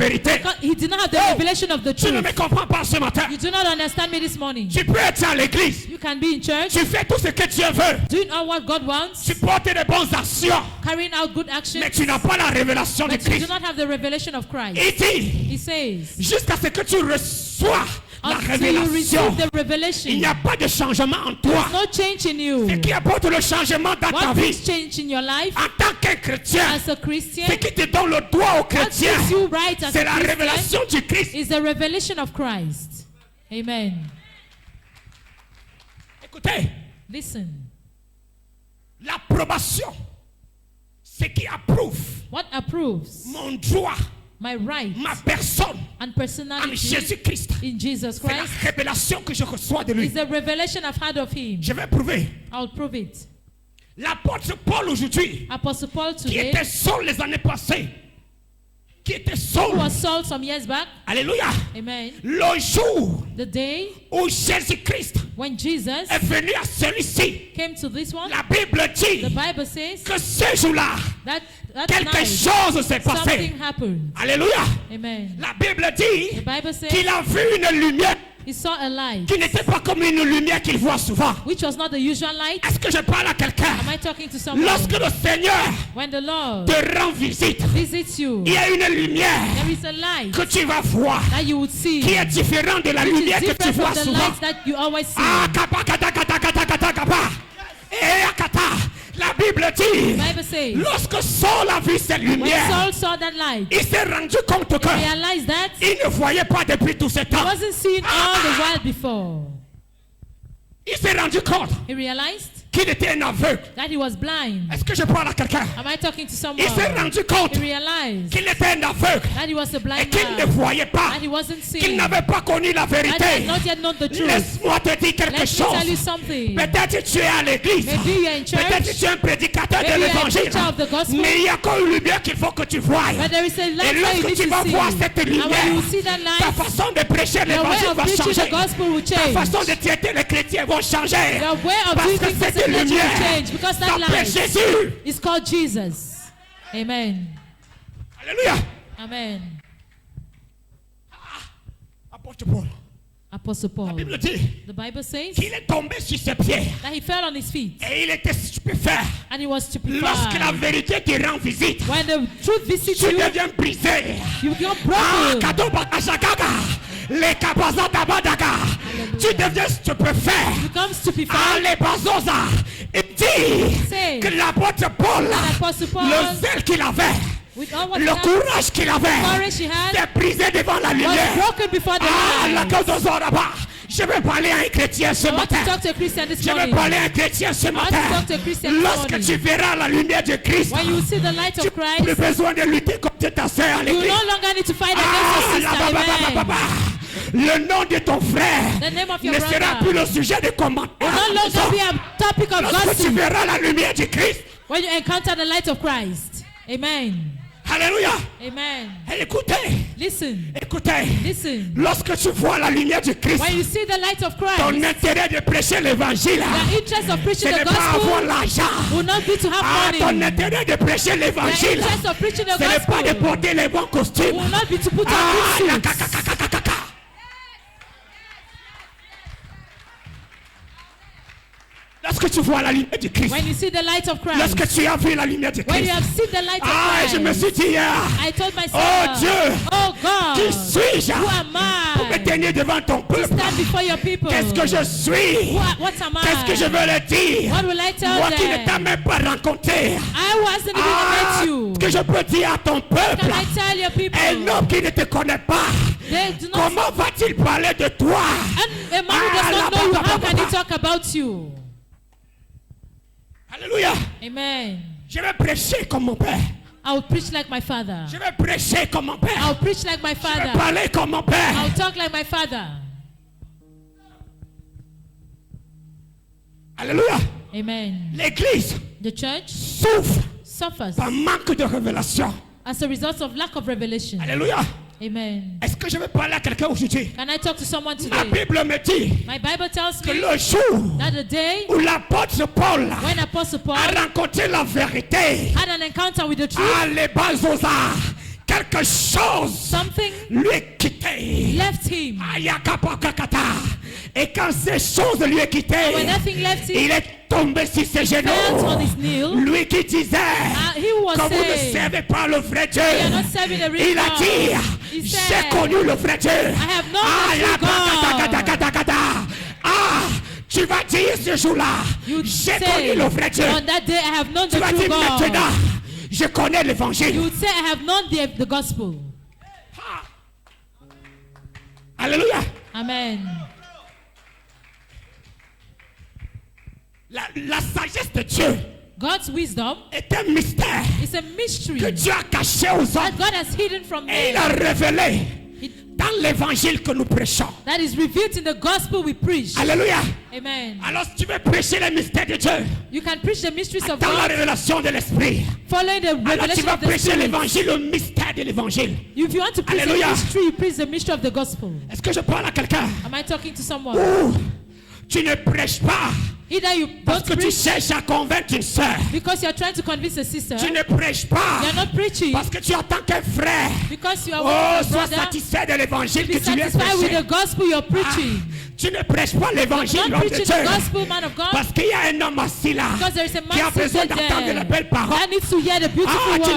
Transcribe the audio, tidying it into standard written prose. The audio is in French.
vérité. He did not have the revelation of the Tu ne truth. me comprends pas ce matin. You do not understand me this morning. Tu peux être à l'église. You can be in church, Tu fais tout ce que Dieu veut. doing all what God wants, Tu portes des bonnes actions. carrying out good actions, Mais tu n'as pas la révélation de but you do Christ. not have the revelation of Christ. Il dit, He says, jusqu'à ce que tu reçois la until you révélation, receive the il n'y revelation, a pas de changement en toi. no change in Ce you. qui apporte le changement dans ta What vie, brings change in your life en tant qu'un chrétien, as a Christian, ce qui te donne le droit au what chrétien, gives you right as c'est a la Christian révélation du Christ. is the revelation of Christ. Amen. Écoutez, Listen, l'approbation, ce qui approuve what approves mon droit, my right ma personne and en personality Jésus-Christ, in Jesus c'est la Christ révélation que je reçois de lui. is the revelation I've had of him. Je vais prouver. I'll prove it. L'apôtre Paul aujourd'hui, Apostle Paul qui today, était seul les années passées, qui était who seul, was sold some years back, alléluia, amen, le jour the day où Jésus-Christ when Jesus est venu à celui-ci, came to this one, la Bible dit the Bible says que ce jour-là, that quelque night chose s'est passé. something happened. Alléluia. Amen. La Bible dit The Bible says qu'il a vu une lumière he saw a light, qui n'était pas comme une lumière qu'il voit souvent. which was not the usual light. Est-ce que je parle à quelqu'un? Am I talking to someone? Lorsque le Seigneur When the Lord te rend visite, visits you, il y a une lumière there is a light que tu vas voir that you would see, qui est différente de la which is lumière que tu different vois from the souvent. lights that you always see. Ah, kapa, kata, kata, kata, kata, kapa. Et akata. La Bible dit, The Bible says lorsque Saul a vu cette when lumière, Saul saw that light, il s'est rendu compte he que realized that he il ne voyait pas depuis tout ce temps. wasn't seen all the while before. Il s'est rendu compte He realized qu'il était un aveugle. that he was blind. Est-ce que je parle à quelqu'un? Am I talking to someone? Il s'est rendu compte He realized qu'il était un aveugle that he was a et blind qu'il ne man, voyait pas, that he wasn't qu'il seen, n'avait pas connu la that he vérité. had not yet known the truth. Laisse-moi te dire quelque Let me tell you chose. something. Peut-être tu es à l'église. Maybe you're in Peut-être church, tu es un prédicateur de maybe you're a l'évangile. preacher of the gospel, Mais il y a encore une lumière qu'il faut que tu voies. but there is a Et light that you lorsque need tu to vas see. voir cette And when lumière, you see that ta light, façon de prêcher your way l'évangile of va preaching the changer. gospel will Ta change. façon de traiter les chrétiens va changer. Your way of Parce doing que things as cette a church will lumière change because that s'appelle light Jésus. is called Jesus. Amen. Alléluia. Amen. Apôtre Paul, Apostle la Paul. Bible dit The Bible says qu'il est tombé sur ses pieds that he fell on his feet et il était stupéfait. and he was Lorsque la stupefied. vérité te rend visite, When the truth visits tu you, deviens brisé. you become Ah, broken. kato bakashagaga, les kabazata badaga. Tu deviens stupéfait. You become Ah, stupefied. les bazosa. Il dit Say que l'apôtre Paul, that Apostle Paul, le zèle qu'il avait, with all what he le had, courage qu'il avait, courage he had, s'est brisé devant la was lumière. broken before the Ah, la light. Kaudozoraba. Je vais parler à un chrétien ce I want to matin. talk to a Christian this Je vais morning. parler à un chrétien ce want to matin. talk to a Christian this Lorsque morning. tu verras la lumière de Christ, When you see the light tu of n'as plus Christ, besoin de lutter contre ta sœur à you l'église. no longer need to fight Ah, against your la sister. ba, ba, ba, ba, ba, Amen. ba. Le nom de ton frère The name of your ne sera brother plus le sujet de commentaire. will no longer be a topic of Lorsque tu gossip verras la lumière de Christ, when you encounter the light of Christ. Amen. alléluia. Amen. Et écoutez, Listen. écoutez, Listen. lorsque tu vois la lumière de Christ, When you see the light of ton Christ, intérêt de prêcher l'évangile, the interest of ce preaching n'est the pas avoir gospel l'argent. will not be to Ah, have ton money. intérêt de prêcher The l'évangile, interest of preaching the ce n'est pas de gospel porter les bons costumes. will not be to put on Ah, good la suits. kakakakakaka. Lorsque tu vois la lumière de Christ, When you see the light of Christ, lorsque tu as vu la lumière de when you Christ, have seen the light of ah, je me Christ, suis dit hier, I told oh myself, Dieu, oh qui God, suis-je who am pour me I tenir devant ton to peuple? stand before your people? Qu'est-ce que je suis? What am Qu'est-ce que je I? veux leur dire? What will I tell Moi qui ne t'ai them? même pas rencontré. I wasn't even Ah, met you. que je peux dire à ton peuple, Can I tell your people? un homme qui ne te connaît pas, They do not. comment va-t-il parler de toi? And a man who does Ah, not know you, la- how can he talk about you? Alléluia. Amen. Je vais prêcher comme mon père. I will preach like my father. Je vais prêcher comme mon I père. will preach like my Je vais father. parler comme mon I père. will talk like my father. Alléluia. Amen. L'église The church souffre suffers par manque de révélation. as a result of lack of revelation. Alléluia. Amen. Est-ce que je vais parler à quelqu'un aujourd'hui? Can I talk to someone La today? Bible me dit My Bible tells que me le jour that the day où l'apôtre Paul when Apostle Paul a rencontré la vérité, had an encounter with the truth, ah, les bazosa, quand quelque chose Something lui est quitté. left him. Ayakapakakata. Et quand ces choses lui est quitté, When nothing left him, il est tombé sur ses fell on his genoux. knee. Lui qui disait He was que vous ne saying, servez pas le vrai Dieu. "You are not serving the real Il a God." dit, He j'ai said, connu le vrai Dieu. have known the true God. Ah, tu vas dire ce jour-là, You j'ai say, connu le vrai Dieu. on that day I have known Tu the vas true dire maintenant, God. je connais You l'évangile. would say, I have known the gospel. Alléluia. Amen. La sagesse de Dieu God's wisdom est un mystère is a mystery que Dieu a caché aux that hommes God has hidden from et il men. a révélé It- dans l'évangile que nous prêchons. That is revealed in the gospel we preach. Alléluia. Amen. Alors si tu veux prêcher les mystères de Dieu You can preach the mysteries of dans la God révélation de l'esprit, following the alors tu revelation vas of the prêcher Spirit. l'évangile, le mystère de l'évangile. If you want to preach Alléluia. the mystery, you preach the mystery of the gospel. Est-ce que je parle à quelqu'un? Am I talking to someone? Ou tu ne prêches pas Either you parce don't que tu preach cherches à convaincre une sœur. because you are trying to convince a sister. Tu ne prêches pas You are not preaching parce que tu attends qu'un frère because you are oh, with a sois brother. satisfait de l'évangile Be que tu lui as satisfied with prêché. the gospel you're Ah, preaching. tu ne prêches pas l'évangile, Not l'homme de preaching Dieu. the gospel, man of God. Parce qu'il y a un homme assis là Because there is a qui a man besoin seated d'entendre there la belle parole. that needs to hear the beautiful Ah, tu word.